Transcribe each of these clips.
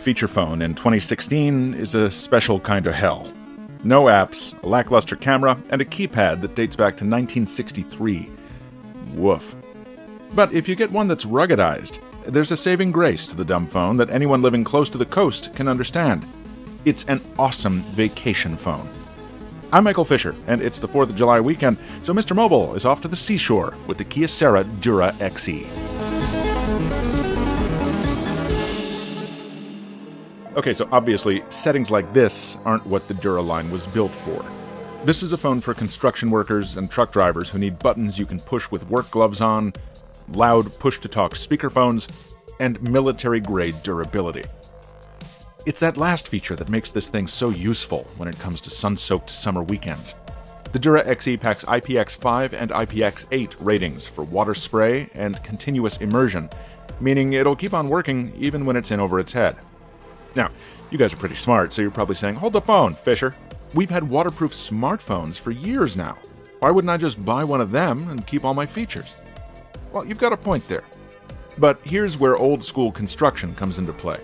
feature phone in 2016 is a special kind of hell. No apps, a lackluster camera, and a keypad that dates back to 1963. Woof. But if you get one that's ruggedized, there's a saving grace to the dumb phone that anyone living close to the coast can understand. It's an awesome vacation phone. I'm Michael Fisher, and it's the 4th of July weekend, so Mr. Mobile is off to the seashore with the Kyocera Dura XE. Okay, so obviously, settings like this aren't what the Dura line was built for. This is a phone for construction workers and truck drivers who need buttons you can push with work gloves on, loud push-to-talk speakerphones, and military-grade durability. It's that last feature that makes this thing so useful when it comes to sun-soaked summer weekends. The Dura XE packs IPX5 and IPX8 ratings for water spray and continuous immersion, meaning it'll keep on working even when it's in over its head. Now, you guys are pretty smart, so you're probably saying, hold the phone, Fisher. We've had waterproof smartphones for years now. Why wouldn't I just buy one of them and keep all my features? Well, you've got a point there. But here's where old-school construction comes into play.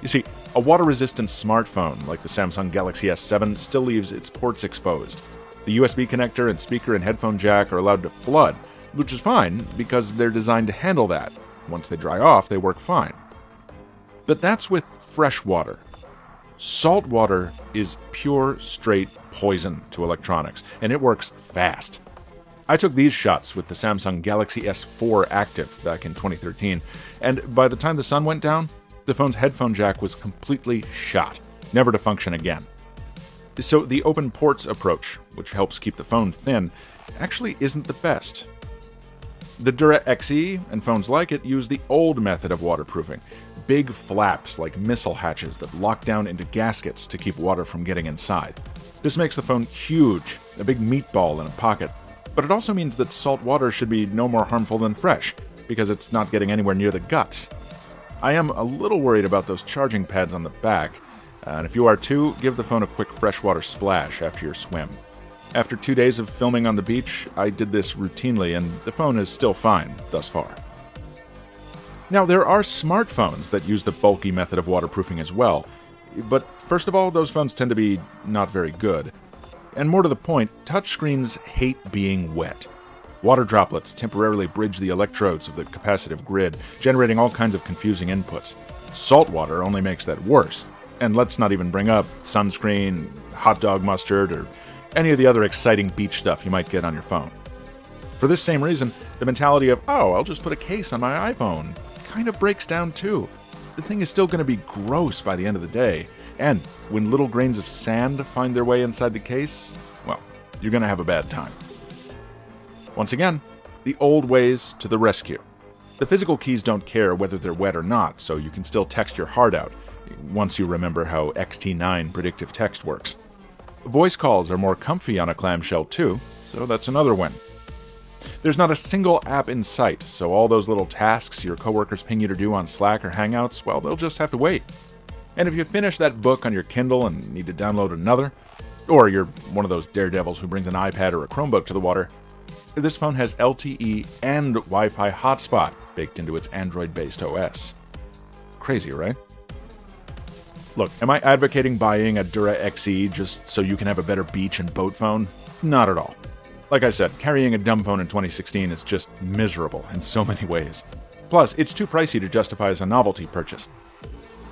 You see, a water-resistant smartphone like the Samsung Galaxy S7 still leaves its ports exposed. The USB connector and speaker and headphone jack are allowed to flood, which is fine because they're designed to handle that. Once they dry off, they work fine. But that's with fresh water. Salt water is pure, straight poison to electronics, and it works fast. I took these shots with the Samsung Galaxy S4 Active back in 2013, and by the time the sun went down, the phone's headphone jack was completely shot, never to function again. So the open ports approach, which helps keep the phone thin, actually isn't the best. The Dura XE and phones like it use the old method of waterproofing, big flaps like missile hatches that lock down into gaskets to keep water from getting inside. This makes the phone huge, a big meatball in a pocket, but it also means that salt water should be no more harmful than fresh, because it's not getting anywhere near the guts. I am a little worried about those charging pads on the back, and if you are too, give the phone a quick freshwater splash after your swim. After 2 days of filming on the beach, I did this routinely, and the phone is still fine thus far. Now, there are smartphones that use the bulky method of waterproofing as well, but first of all, those phones tend to be not very good. And more to the point, touchscreens hate being wet. Water droplets temporarily bridge the electrodes of the capacitive grid, generating all kinds of confusing inputs. Salt water only makes that worse. And let's not even bring up sunscreen, hot dog mustard, or any of the other exciting beach stuff you might get on your phone. For this same reason, the mentality of, oh, I'll just put a case on my iPhone, kind of breaks down too. The thing is still going to be gross by the end of the day, and when little grains of sand find their way inside the case, well, you're going to have a bad time. Once again, the old ways to the rescue. The physical keys don't care whether they're wet or not, so you can still text your heart out, once you remember how XT9 predictive text works. Voice calls are more comfy on a clamshell too, so that's another win. There's not a single app in sight, so all those little tasks your coworkers ping you to do on Slack or Hangouts, well, they'll just have to wait. And if you finish that book on your Kindle and need to download another, or you're one of those daredevils who brings an iPad or a Chromebook to the water, this phone has LTE and Wi-Fi hotspot baked into its Android-based OS. Crazy, right? Look, am I advocating buying a Dura XE just so you can have a better beach and boat phone? Not at all. Like I said, carrying a dumb phone in 2016 is just miserable in so many ways. Plus, it's too pricey to justify as a novelty purchase.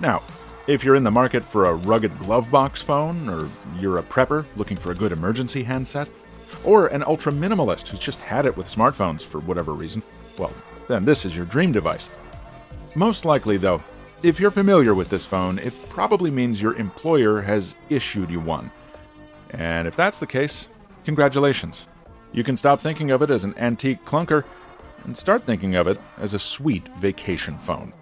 Now, if you're in the market for a rugged glove box phone, or you're a prepper looking for a good emergency handset, or an ultra-minimalist who's just had it with smartphones for whatever reason, well, then this is your dream device. Most likely, though, if you're familiar with this phone, it probably means your employer has issued you one. And if that's the case, congratulations. You can stop thinking of it as an antique clunker and start thinking of it as a sweet vacation phone.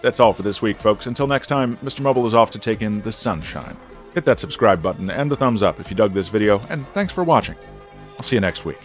That's all for this week, folks. Until next time, Mr. Mobile is off to take in the sunshine. Hit that subscribe button and the thumbs up if you dug this video, and thanks for watching. I'll see you next week.